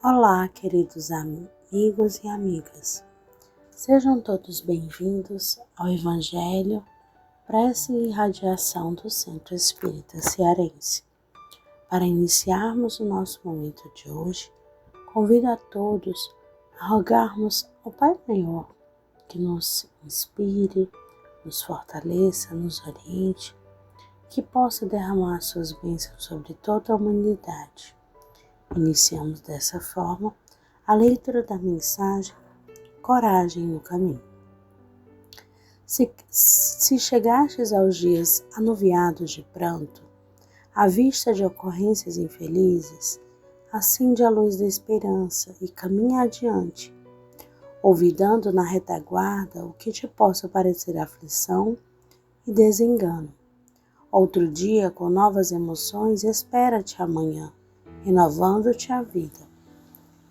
Olá, queridos amigos e amigas. Sejam todos bem-vindos ao Evangelho, Prece e Irradiação do Centro Espírita Cearense. Para iniciarmos o nosso momento de hoje, convido a todos a rogarmos ao Pai Maior que nos inspire, nos fortaleça, nos oriente, que possa derramar suas bênçãos sobre toda a humanidade. Iniciamos dessa forma a leitura da mensagem Coragem no Caminho. Se chegastes aos dias anuviados de pranto, à vista de ocorrências infelizes, acende a luz da esperança e caminha adiante, olvidando na retaguarda o que te possa parecer aflição e desengano. Outro dia, com novas emoções, espera-te amanhã, renovando-te a vida.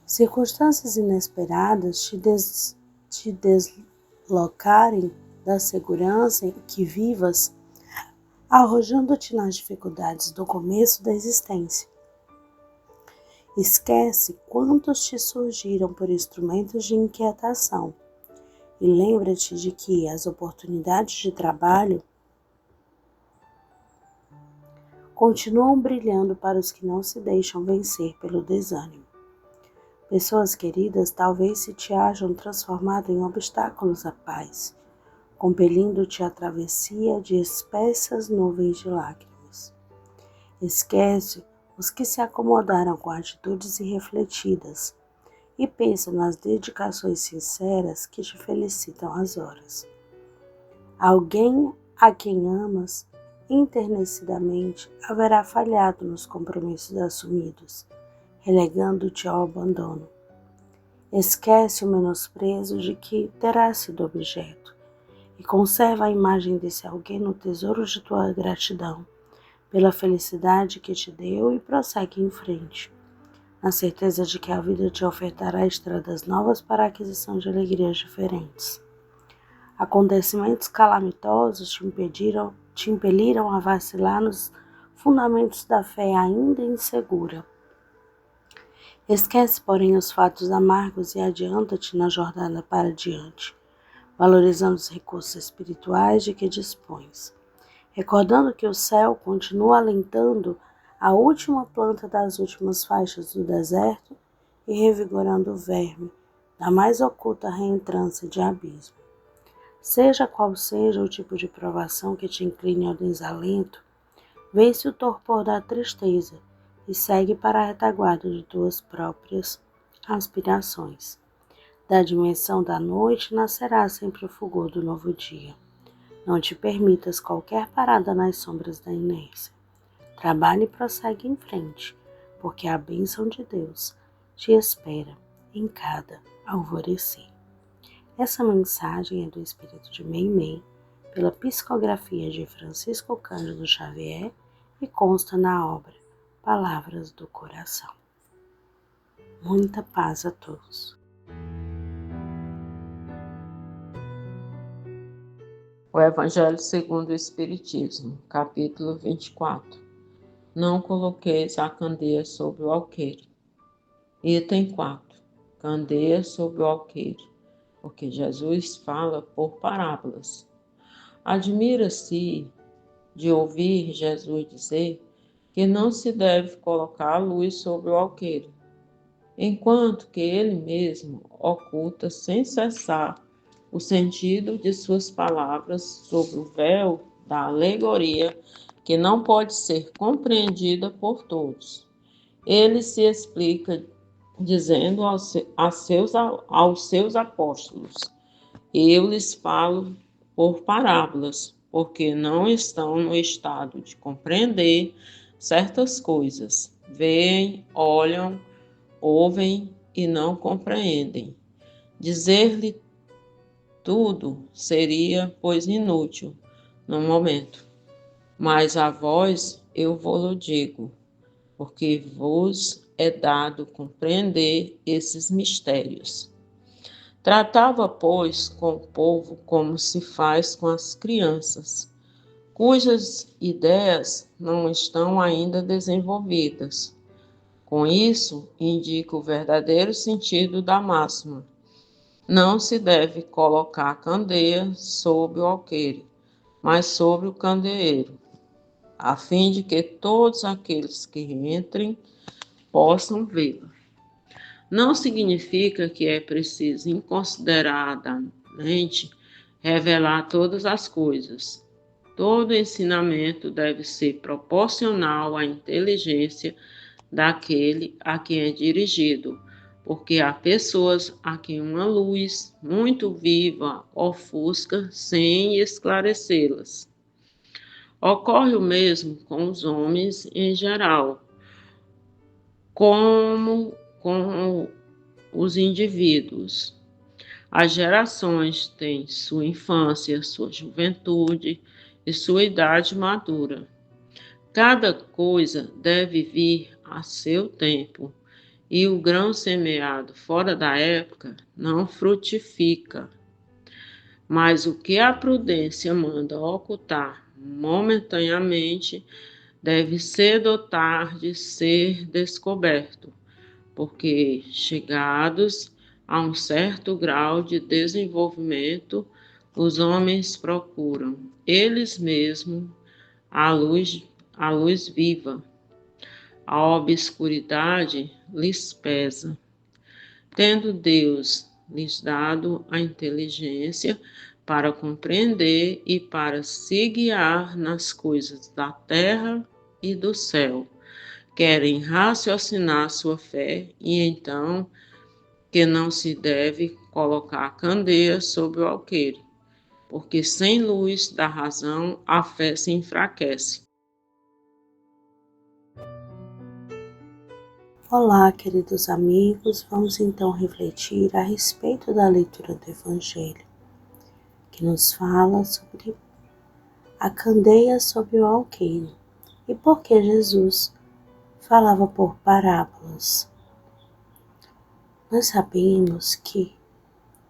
Circunstâncias inesperadas te deslocarem da segurança em que vivas, arrojando-te nas dificuldades do começo da existência. Esquece quantos te surgiram por instrumentos de inquietação e lembra-te de que as oportunidades de trabalho continuam brilhando para os que não se deixam vencer pelo desânimo. Pessoas queridas talvez se te hajam transformado em obstáculos à paz, compelindo-te à travessia de espessas nuvens de lágrimas. Esquece os que se acomodaram com atitudes irrefletidas e pensa nas dedicações sinceras que te felicitam as horas. Alguém a quem amas enternecidamente haverá falhado nos compromissos assumidos, relegando-te ao abandono. Esquece o menosprezo de que terá sido objeto e conserva a imagem desse alguém no tesouro de tua gratidão pela felicidade que te deu e prossegue em frente, na certeza de que a vida te ofertará estradas novas para a aquisição de alegrias diferentes. Acontecimentos calamitosos te impeliram a vacilar nos fundamentos da fé ainda insegura. Esquece, porém, os fatos amargos e adianta-te na jornada para diante, valorizando os recursos espirituais de que dispões, recordando que o céu continua alentando a última planta das últimas faixas do deserto e revigorando o verme da mais oculta reentrância de abismo. Seja qual seja o tipo de provação que te incline ao desalento, vence o torpor da tristeza e segue para a retaguarda de tuas próprias aspirações. Da dimensão da noite nascerá sempre o fulgor do novo dia. Não te permitas qualquer parada nas sombras da inércia. Trabalhe e prossegue em frente, porque a bênção de Deus te espera em cada alvorecer. Essa mensagem é do Espírito de Meimei, pela psicografia de Francisco Cândido Xavier e consta na obra Palavras do Coração. Muita paz a todos. O Evangelho segundo o Espiritismo, capítulo 24. Não coloqueis a candeia sobre o alqueire. Item 4. Candeia sobre o alqueire, porque Jesus fala por parábolas. Admira-se de ouvir Jesus dizer que não se deve colocar a luz sobre o alqueire, enquanto que ele mesmo oculta sem cessar o sentido de suas palavras sobre o véu da alegoria que não pode ser compreendida por todos. Ele se explica dizendo aos seus apóstolos: eu lhes falo por parábolas, porque não estão no estado de compreender certas coisas. Veem, olham, ouvem e não compreendem. Dizer-lhe tudo seria, pois, inútil no momento. Mas a vós eu vou-lo digo, porque vos é dado compreender esses mistérios. Tratava, pois, com o povo como se faz com as crianças, cujas ideias não estão ainda desenvolvidas, Com isso, indica o verdadeiro sentido da máxima. Não se deve colocar a candeia sobre o alqueire, mas sobre o candeeiro, a fim de que todos aqueles que entrem possam vê-la. Não significa que é preciso inconsideradamente revelar todas as coisas. Todo ensinamento deve ser proporcional à inteligência daquele a quem é dirigido, porque há pessoas a quem uma luz muito viva ofusca sem esclarecê-las. Ocorre o mesmo com os homens em geral, como com os indivíduos. As gerações têm sua infância, sua juventude e sua idade madura. Cada coisa deve vir a seu tempo, e o grão semeado fora da época não frutifica. Mas o que a prudência manda ocultar momentaneamente deve cedo ou tarde ser descoberto, porque chegados a um certo grau de desenvolvimento, os homens procuram eles mesmos a luz viva. A obscuridade lhes pesa. Tendo Deus lhes dado a inteligência para compreender e para se guiar nas coisas da terra e do céu, querem raciocinar sua fé e então que não se deve colocar a candeia sobre o alqueire, porque sem luz da razão a fé se enfraquece. Olá, queridos amigos, vamos então refletir a respeito da leitura do Evangelho, que nos fala sobre a candeia sobre o alqueire e por que Jesus falava por parábolas. Nós sabemos que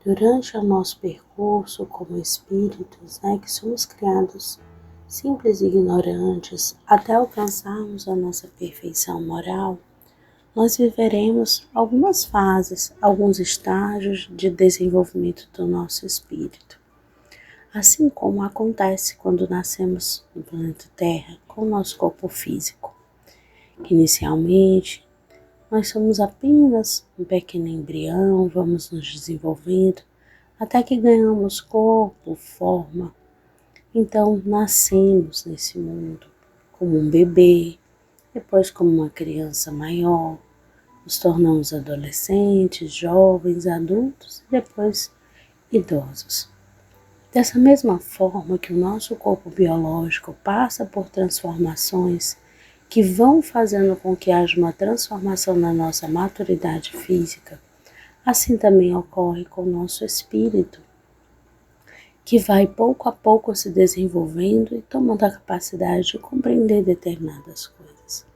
durante o nosso percurso como espíritos, que somos criados simples e ignorantes até alcançarmos a nossa perfeição moral, nós viveremos algumas fases, alguns estágios de desenvolvimento do nosso espírito. Assim como acontece quando nascemos no planeta Terra com o nosso corpo físico. Inicialmente, nós somos apenas um pequeno embrião, vamos nos desenvolvendo até que ganhamos corpo, forma. Então, nascemos nesse mundo como um bebê, depois como uma criança maior, nos tornamos adolescentes, jovens, adultos e depois idosos. Dessa mesma forma que o nosso corpo biológico passa por transformações que vão fazendo com que haja uma transformação na nossa maturidade física, assim também ocorre com o nosso espírito, que vai pouco a pouco se desenvolvendo e tomando a capacidade de compreender determinadas coisas.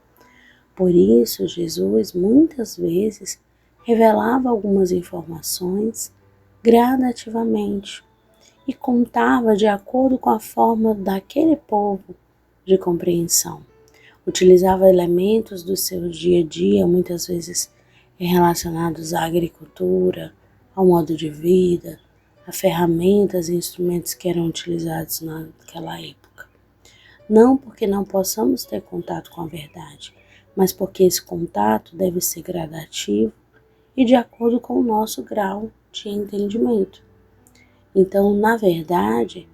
Por isso, Jesus muitas vezes revelava algumas informações gradativamente e contava de acordo com a forma daquele povo de compreensão. Utilizava elementos do seu dia a dia, muitas vezes relacionados à agricultura, ao modo de vida, a ferramentas e instrumentos que eram utilizados naquela época. Não porque não possamos ter contato com a verdade, mas porque esse contato deve ser gradativo e de acordo com o nosso grau de entendimento. Então, na verdade,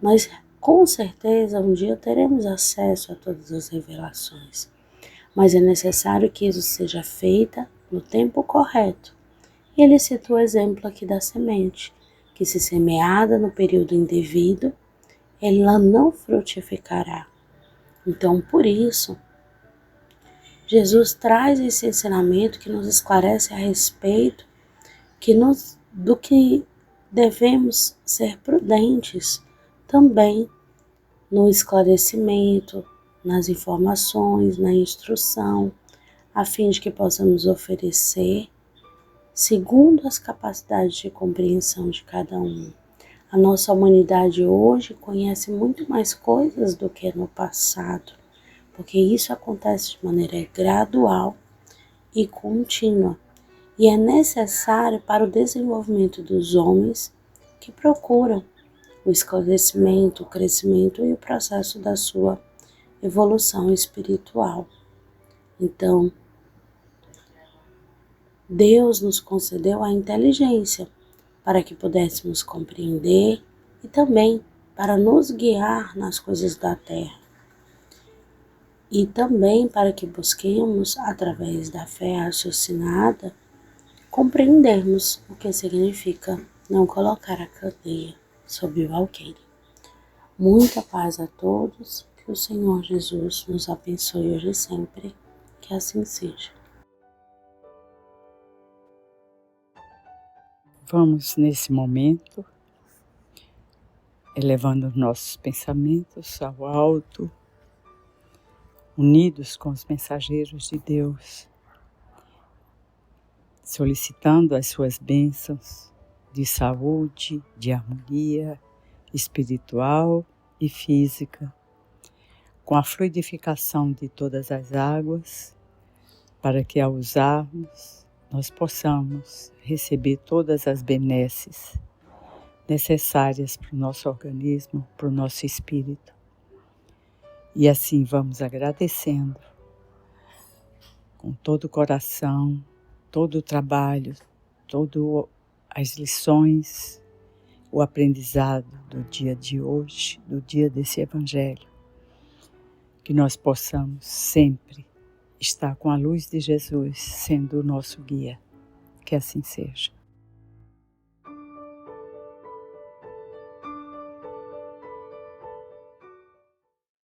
nós com certeza um dia teremos acesso a todas as revelações, mas é necessário que isso seja feito no tempo correto. E ele cita o exemplo aqui da semente, que se semeada no período indevido, ela não frutificará. Então, por isso, Jesus traz esse ensinamento que nos esclarece a respeito do que devemos ser prudentes também no esclarecimento, nas informações, na instrução, a fim de que possamos oferecer segundo as capacidades de compreensão de cada um. A nossa humanidade hoje conhece muito mais coisas do que no passado, porque isso acontece de maneira gradual e contínua, e é necessário para o desenvolvimento dos homens que procuram o esclarecimento, o crescimento e o processo da sua evolução espiritual. Então, Deus nos concedeu a inteligência para que pudéssemos compreender e também para nos guiar nas coisas da terra. E também para que busquemos, através da fé raciocinada, compreendermos o que significa não colocar a cadeia sob o alqueire. Muita paz a todos, que o Senhor Jesus nos abençoe hoje e sempre, que assim seja. Vamos, nesse momento, elevando nossos pensamentos ao alto, unidos com os mensageiros de Deus, solicitando as suas bênçãos de saúde, de harmonia espiritual e física, com a fluidificação de todas as águas, para que ao usarmos nós possamos receber todas as benesses necessárias para o nosso organismo, para o nosso espírito. E assim vamos agradecendo com todo o coração, todo o trabalho, todas as lições, o aprendizado do dia de hoje, do dia desse Evangelho. Que nós possamos sempre estar com a luz de Jesus sendo o nosso guia. Que assim seja.